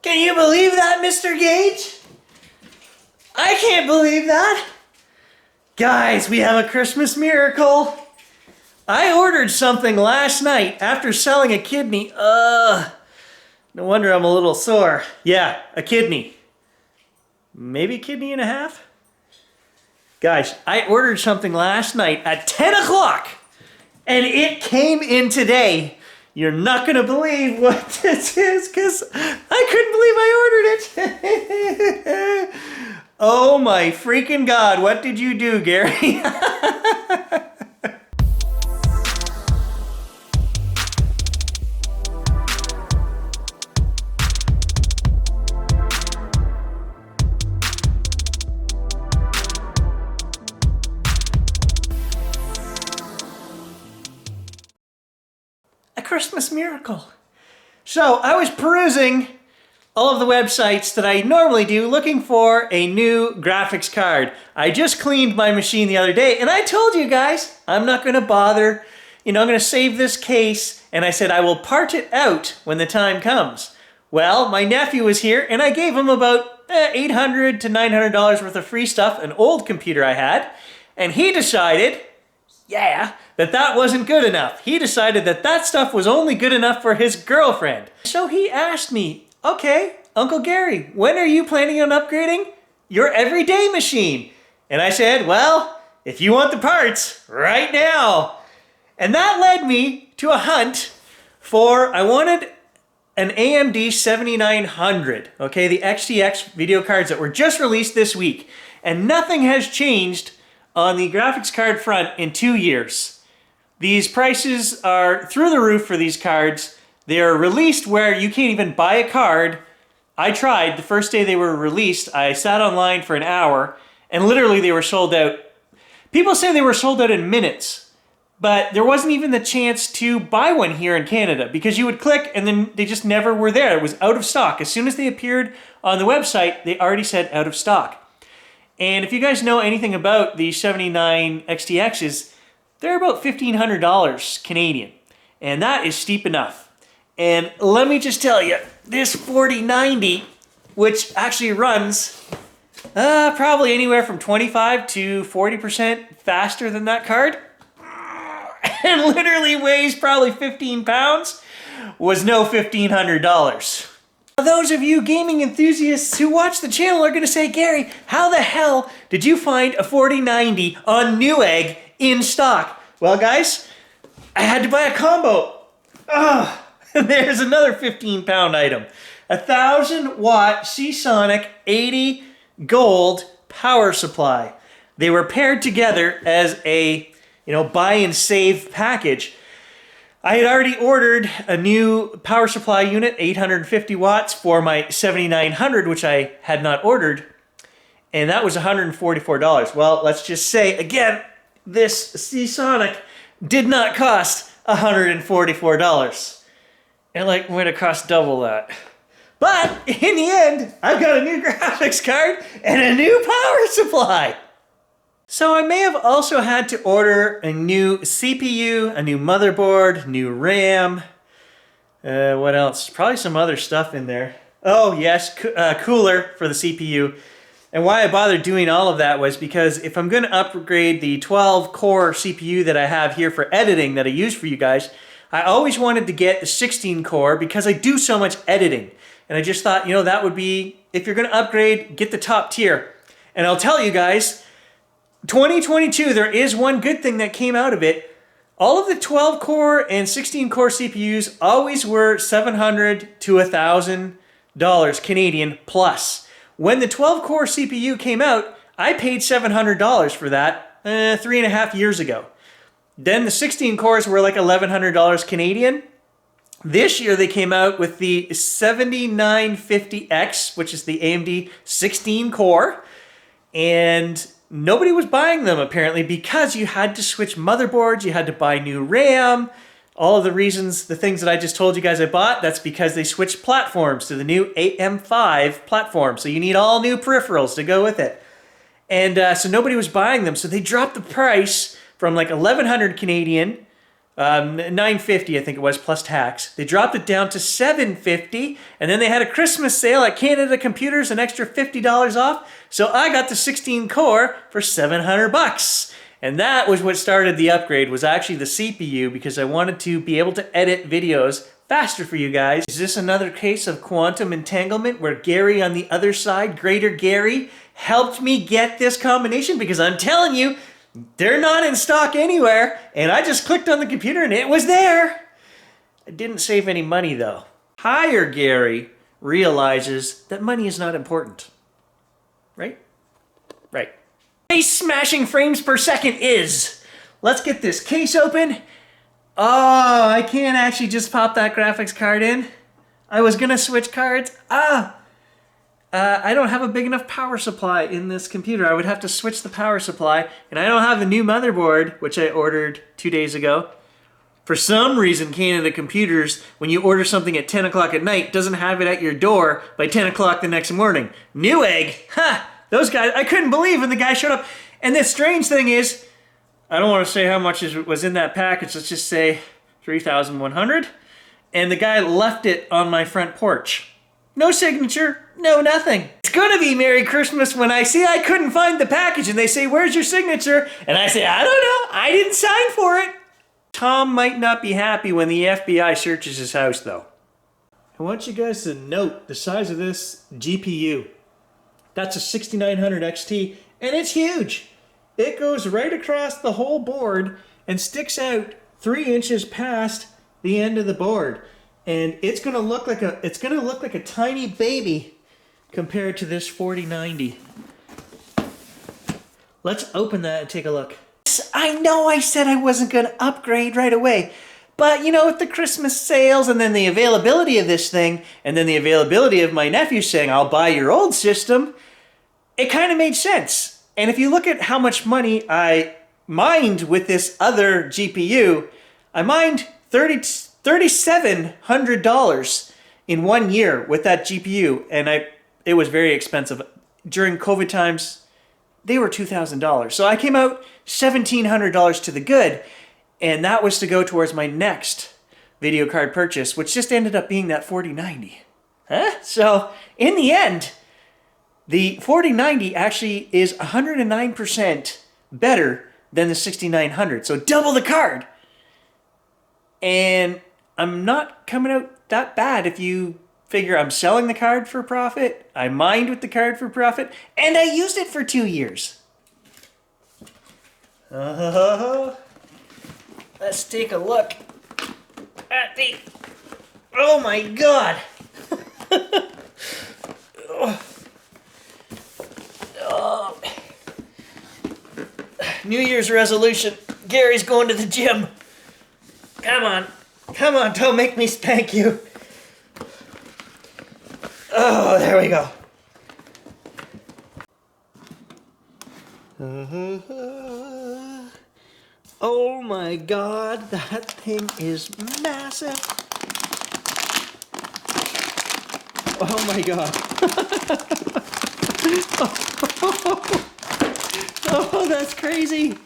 Can you believe that, Mr. Gage? I can't believe that. Guys, we have a Christmas miracle. I ordered something last night after selling a kidney. No wonder I'm a little sore. Yeah, a kidney. Maybe a kidney and a half? Guys, I ordered something last night at 10 o'clock and it came in today. You're not gonna believe what this is because I couldn't believe I ordered it. Oh my freaking God, what did you do, Gary? A Christmas miracle. So I was perusing all of the websites that I normally do looking for a new graphics card. I just cleaned my machine the other day and I told you guys I'm not gonna bother. I'm gonna save this case and I said I will part it out when the time comes. Well, my nephew was here and I gave him about $800 to $900 worth of free stuff, an old computer I had, and he decided, that wasn't good enough. He decided that stuff was only good enough for his girlfriend. So he asked me, okay, Uncle Gary, when are you planning on upgrading your everyday machine? And I said, well, if you want the parts, right now. And that led me to a hunt for, I wanted an AMD 7900, okay, the XTX video cards that were just released this week. And nothing has changed on the graphics card front in 2 years. These prices are through the roof for these cards. They are released where you can't even buy a card. I tried the first day they were released. I sat online for an hour and literally they were sold out. People say they were sold out in minutes, but there wasn't even the chance to buy one here in Canada because you would click and then they just never were there. It was out of stock. As soon as they appeared on the website, they already said out of stock. And if you guys know anything about the 79 XTXs, they're about $1,500 Canadian. And that is steep enough. And let me just tell you, this 4090, which actually runs probably anywhere from 25 to 40% faster than that card, and literally weighs probably 15 pounds, was no $1,500. Those of you gaming enthusiasts who watch the channel are gonna say, Gary, how the hell did you find a 4090 on Newegg in stock? Well, guys, I had to buy a combo. There's another 15-pound item. 1,000-watt Seasonic 80 gold power supply. They were paired together as a, buy and save package. I had already ordered a new power supply unit, 850 watts, for my 7900, which I had not ordered, and that was $144. Well, let's just say, again, this Seasonic did not cost $144. It might have cost double that. But in the end, I've got a new graphics card and a new power supply. So I may have also had to order a new CPU, a new motherboard, new RAM. What else? Probably some other stuff in there. Oh yes, cooler for the CPU. And why I bothered doing all of that was because if I'm going to upgrade the 12-core CPU that I have here for editing that I use for you guys, I always wanted to get the 16-core because I do so much editing. And I just thought, that would be, if you're going to upgrade, get the top tier. And I'll tell you guys, 2022, there is one good thing that came out of it. All of the 12-core and 16-core CPUs always were $700 to $1,000 Canadian plus. When the 12-core CPU came out, I paid $700 for that 3.5 years ago. Then the 16 cores were like $1,100 Canadian. This year they came out with the 7950X, which is the AMD 16 core, and nobody was buying them apparently because you had to switch motherboards, you had to buy new RAM, all of the reasons, the things that I just told you guys I bought, that's because they switched platforms to the new AM5 platform, so you need all new peripherals to go with it. And so nobody was buying them, so they dropped the price from like 1,100 Canadian $950, I think it was, plus tax. They dropped it down to $750, and then they had a Christmas sale at Canada Computers, an extra $50 off. So I got the 16 core for $700. And that was what started the upgrade, was actually the CPU, because I wanted to be able to edit videos faster for you guys. Is this another case of quantum entanglement where Gary on the other side, Greater Gary, helped me get this combination? Because I'm telling you, they're not in stock anywhere, and I just clicked on the computer and it was there. I didn't save any money though. Higher Gary realizes that money is not important. Right? Right. Face smashing frames per second is. Let's get this case open. Oh, I can't actually just pop that graphics card in. I was gonna switch cards. I don't have a big enough power supply in this computer. I would have to switch the power supply, and I don't have the new motherboard, which I ordered 2 days ago. For some reason, Canada Computers, when you order something at 10 o'clock at night, doesn't have it at your door by 10 o'clock the next morning. Newegg, ha! Those guys, I couldn't believe when the guy showed up. And the strange thing is, I don't want to say how much was in that package, let's just say $3,100. And the guy left it on my front porch. No signature, no nothing. It's gonna be Merry Christmas when I see I couldn't find the package and they say, where's your signature? And I say, I don't know, I didn't sign for it. Tom might not be happy when the FBI searches his house though. I want you guys to note the size of this GPU. That's a 6900 XT and it's huge. It goes right across the whole board and sticks out 3 inches past the end of the board. And it's gonna look like a tiny baby compared to this 4090. Let's open that and take a look. I know I said I wasn't gonna upgrade right away, but you know, with the Christmas sales and then the availability of this thing, and then the availability of my nephew saying, I'll buy your old system, it kind of made sense. And if you look at how much money I mined with this other GPU, I mined $3,700 in 1 year with that GPU, and it was very expensive. During COVID times, they were $2,000. So I came out $1,700 to the good, and that was to go towards my next video card purchase, which just ended up being that 4090. Huh? So in the end, the 4090 actually is 109% better than the 6900. So double the card. And I'm not coming out that bad if you figure I'm selling the card for profit, I mined with the card for profit, and I used it for 2 years. Let's take a look at the... Oh my God! Oh. New Year's resolution. Gary's going to the gym. Come on. Come on, don't make me spank you. Oh, there we go. Oh my God, that thing is massive. Oh my God. Oh, that's crazy.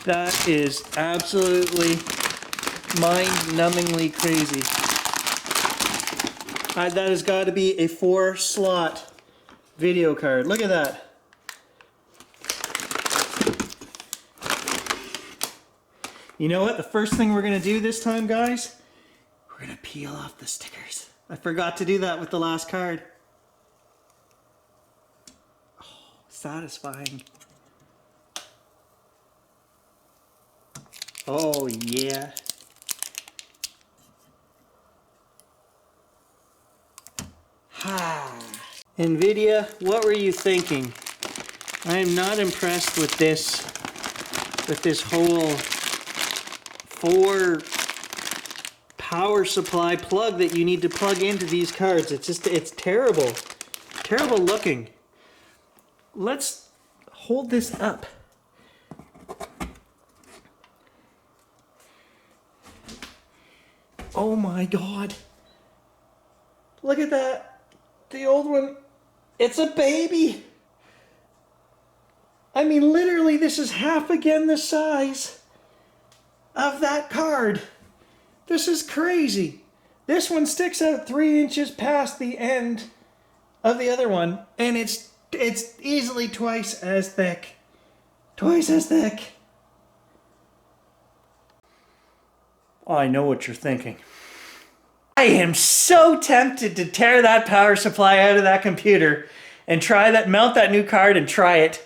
That is absolutely mind-numbingly crazy. That has got to be a 4-slot video card. Look at that. You know what? The first thing we're going to do this time, guys, we're going to peel off the stickers. I forgot to do that with the last card. Oh, satisfying. Oh, yeah. Ha! NVIDIA, what were you thinking? I am not impressed with this whole 4 power supply plug that you need to plug into these cards. It's terrible. Terrible looking. Let's hold this up. Oh my God. Look at that. The old one It's a baby. I mean, literally, this is half again the size of that card. This is crazy. This one sticks out 3 inches past the end of the other one, and it's easily twice as thick. Twice as thick. Oh, I know what you're thinking. I am so tempted to tear that power supply out of that computer and try that, mount that new card and try it.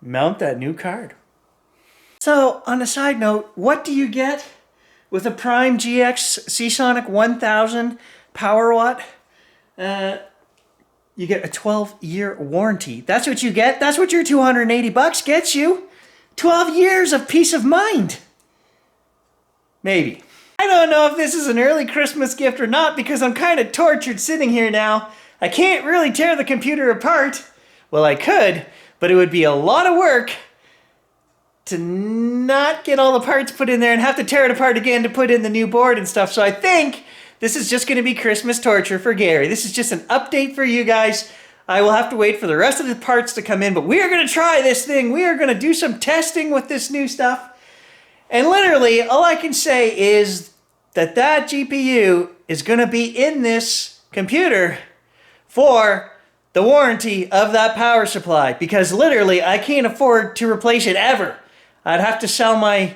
Mount that new card. So, on a side note, what do you get with a Prime GX Seasonic 1000 power watt? You get a 12-year warranty. That's what you get. That's what your $280 gets you. 12 years of peace of mind. Maybe. I don't know if this is an early Christmas gift or not because I'm kind of tortured sitting here now. I can't really tear the computer apart. Well, I could, but it would be a lot of work to not get all the parts put in there and have to tear it apart again to put in the new board and stuff. So I think this is just going to be Christmas torture for Gary. This is just an update for you guys. I will have to wait for the rest of the parts to come in, but we are going to try this thing. We are going to do some testing with this new stuff. And literally, all I can say is that that GPU is going to be in this computer for the warranty of that power supply, because literally I can't afford to replace it ever. I'd have to sell my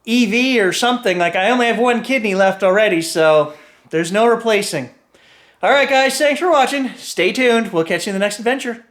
EV or something. Like, I only have one kidney left already, so there's no replacing. All right, guys, thanks for watching. Stay tuned. We'll catch you in the next adventure.